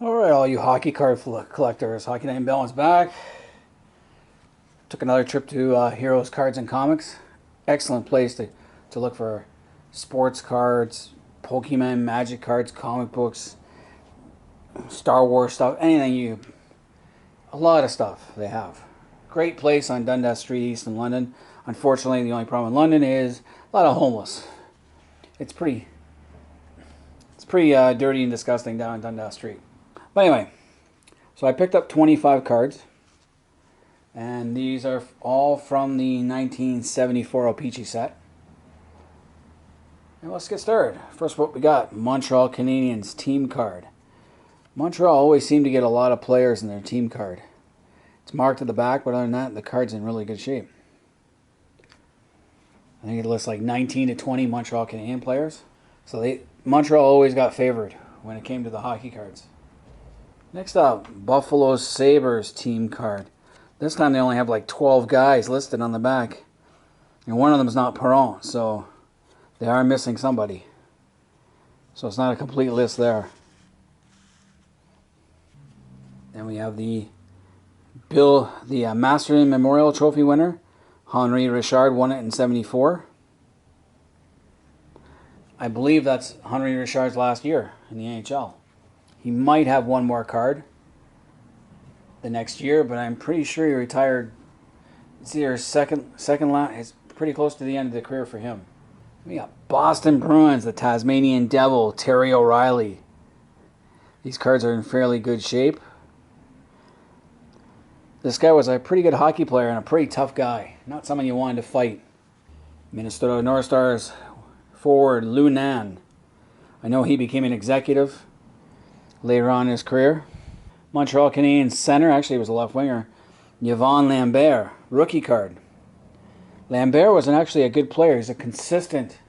Alright, all you hockey card collectors, Hockey Night in Belmont's back. Took another trip to Heroes Cards and Comics. Excellent place to look for sports cards, Pokemon, Magic cards, comic books, Star Wars stuff, a lot of stuff they have. Great place on Dundas Street East in London. Unfortunately, the only problem in London is a lot of homeless. It's pretty dirty and disgusting down Dundas Street. But anyway, so I picked up 25 cards, and these are all from the 1974 O-PEE-CHEE set. And let's get started. First, what we got: Montreal Canadiens team card. Montreal always seem to get a lot of players in their team card. It's marked at the back, but other than that, the card's in really good shape. I think it lists like 19 to 20 Montreal Canadian players. So Montreal always got favored when it came to the hockey cards. Next up, Buffalo Sabres team card. This time they only have like 12 guys listed on the back. And one of them is not Perron, so they are missing somebody. So it's not a complete list there. Then we have the Masterton Memorial Trophy winner, Henri Richard, won it in '74. I believe that's Henri Richard's last year in the NHL. He might have one more card the next year, but I'm pretty sure he retired. It's either second last. It's pretty close to the end of the career for him. We got Boston Bruins, the Tasmanian Devil, Terry O'Reilly. These cards are in fairly good shape. This guy was a pretty good hockey player and a pretty tough guy. Not someone you wanted to fight. Minnesota North Stars forward Lou Nan. I know he became an executive later on in his career. Montreal Canadiens center, actually he was a left winger, Yvon Lambert, rookie card. Lambert was actually a good player. He's a consistent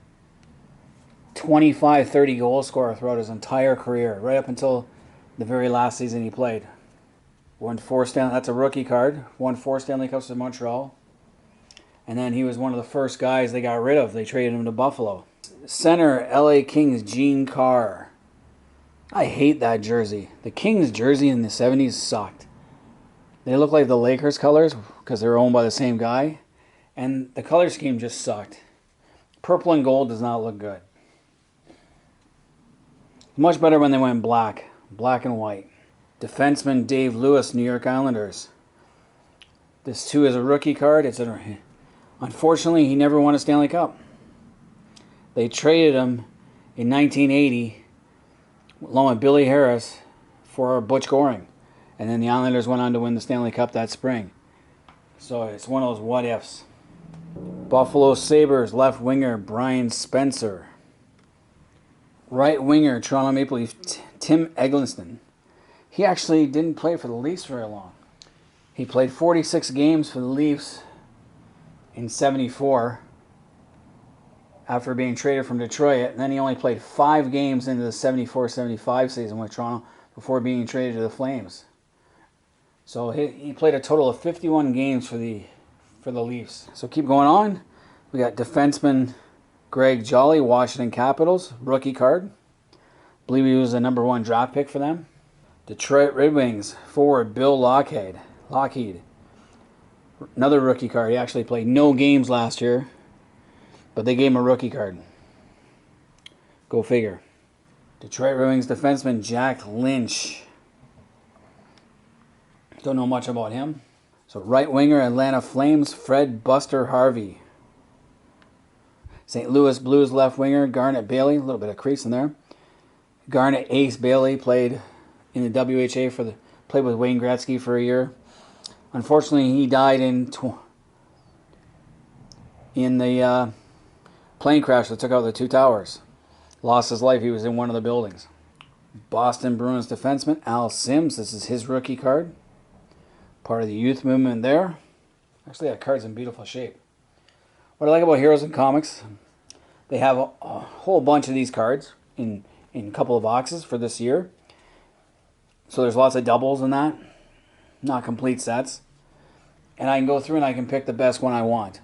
25-30 goal scorer throughout his entire career, right up until the very last season he played. That's a rookie card. Won 4 Stanley Cups with Montreal. And then he was one of the first guys they got rid of. They traded him to Buffalo. Center, LA Kings, Gene Carr. I hate that jersey. The Kings jersey in the 70s sucked. They look like the Lakers colors because they're owned by the same guy. And the color scheme just sucked. Purple and gold does not look good. Much better when they went black. Black and white. Defenseman Dave Lewis, New York Islanders. This too is a rookie card. Unfortunately, he never won a Stanley Cup. They traded him in 1980 along with Billy Harris for Butch Goring. And then the Islanders went on to win the Stanley Cup that spring. So it's one of those what ifs. Buffalo Sabres left winger Brian Spencer. Right winger Toronto Maple Leafs Tim Eggleston. He actually didn't play for the Leafs very long. He played 46 games for the Leafs in '74 after being traded from Detroit, and then he only played 5 games into the '74-'75 season with Toronto before being traded to the Flames. So he played a total of 51 games for the Leafs. So keep going on. We got defenseman Greg Jolly, Washington Capitals, rookie card. I believe he was the #1 draft pick for them. Detroit Red Wings forward Bill Lockheed. Another rookie card. He actually played no games last year, but they gave him a rookie card. Go figure. Detroit Red Wings defenseman Jack Lynch. Don't know much about him. So right winger Atlanta Flames Fred Buster Harvey. St. Louis Blues left winger Garnet Bailey. A little bit of crease in there. Garnet Ace Bailey played in the WHA played with Wayne Gretzky for a year. Unfortunately, he died in the plane crash that took out the 2 towers. Lost his life. He was in one of the buildings. Boston Bruins defenseman Al Sims. This is his rookie card. Part of the youth movement there. Actually, that card's in beautiful shape. What I like about Heroes and Comics, they have a whole bunch of these cards in a couple of boxes for this year. So there's lots of doubles in that. Not complete sets. And I can go through and I can pick the best one I want.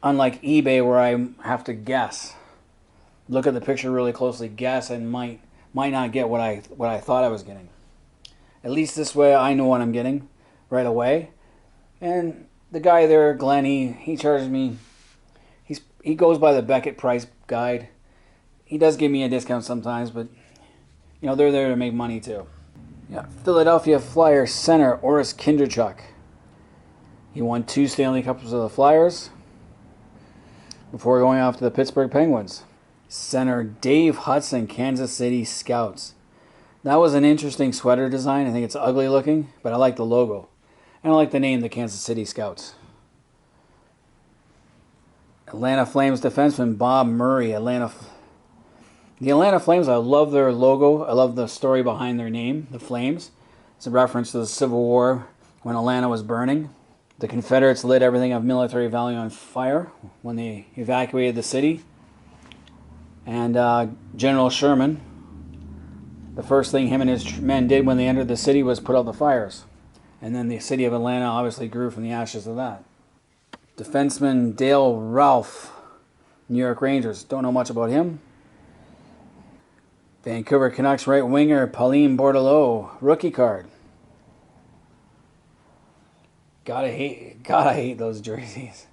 Unlike eBay where I have to guess. Look at the picture really closely, guess, and might might not get what I thought I was getting. At least this way I know what I'm getting right away. And the guy there, Glenn, he charges me. He goes by the Beckett price guide. He does give me a discount sometimes, but you know they're there to make money too. Yeah, Philadelphia Flyers center Oris Kinderchuk. He won 2 Stanley Cups with the Flyers before going off to the Pittsburgh Penguins. Center Dave Hudson, Kansas City Scouts. That was an interesting sweater design. I think it's ugly looking, but I like the logo. And I like the name, the Kansas City Scouts. Atlanta Flames defenseman Bob Murray. The Atlanta Flames, I love their logo. I love the story behind their name, the Flames. It's a reference to the Civil War when Atlanta was burning. The Confederates lit everything of military value on fire when they evacuated the city. And General Sherman, the first thing him and his men did when they entered the city was put out the fires. And then the city of Atlanta obviously grew from the ashes of that. Defenseman Dale Ralph, New York Rangers. Don't know much about him. Vancouver Canucks right winger Pauline Bordelot, rookie card. Gotta hate those jerseys.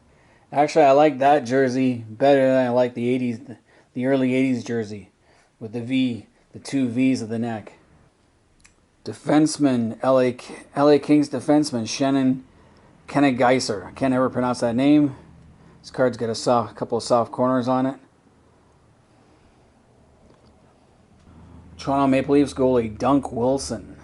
Actually, I like that jersey better than I like the early 80s jersey with the 2 V's of the neck. Defenseman, LA Kings defenseman Shannon Kennegiser. I can't ever pronounce that name. This card's got a couple of soft corners on it. Toronto Maple Leafs goalie Dunk Wilson.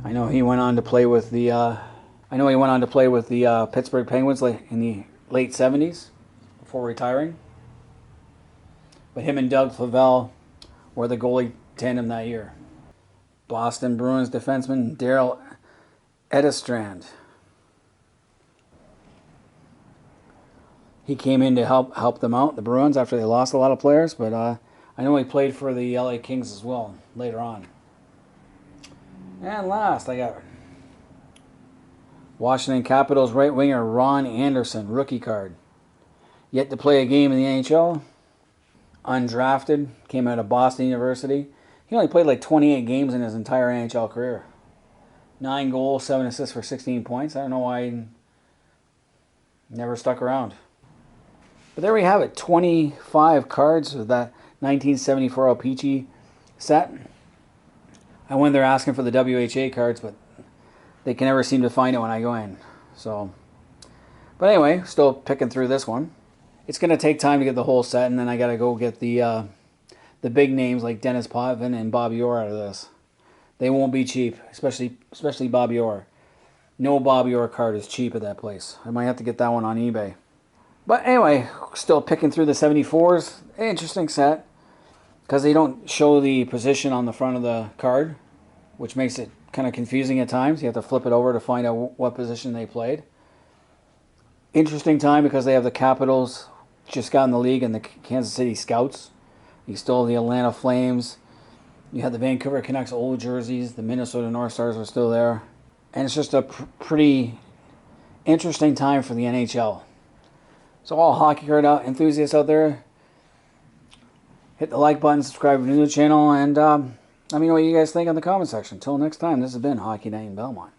I know he went on to play with the Pittsburgh Penguins in the late 70s before retiring. But him and Doug Flavelle were the goalie tandem that year. Boston Bruins defenseman Daryl Edestrand. He came in to help them out, the Bruins, after they lost a lot of players. But I know he played for the LA Kings as well later on. And last, I got Washington Capitals right winger Ron Anderson, rookie card. Yet to play a game in the NHL. Undrafted, came out of Boston University. He only played like 28 games in his entire NHL career. 9 goals, 7 assists for 16 points. I don't know why he never stuck around. But there we have it. 25 cards of that 1974 O-PEE-CHEE set. I went there asking for the WHA cards, but they can never seem to find it when I go in. But anyway, still picking through this one. It's going to take time to get the whole set, and then I got to go get the big names like Dennis Potvin and Bobby Orr out of this. They won't be cheap, especially Bobby Orr. No Bobby Orr card is cheap at that place. I might have to get that one on eBay. But anyway, still picking through the 74s. Interesting set, because they don't show the position on the front of the card, which makes it kind of confusing at times. You have to flip it over to find out what position they played. Interesting time because they have the Capitals just got in the league and the Kansas City Scouts. You still have the Atlanta Flames. You had the Vancouver Canucks old jerseys. The Minnesota North Stars are still there. And it's just a pretty interesting time for the NHL. So all hockey card enthusiasts out there, hit the like button, subscribe to the channel, and let me know what you guys think in the comment section. Until next time, this has been Hockey Night in Belmont.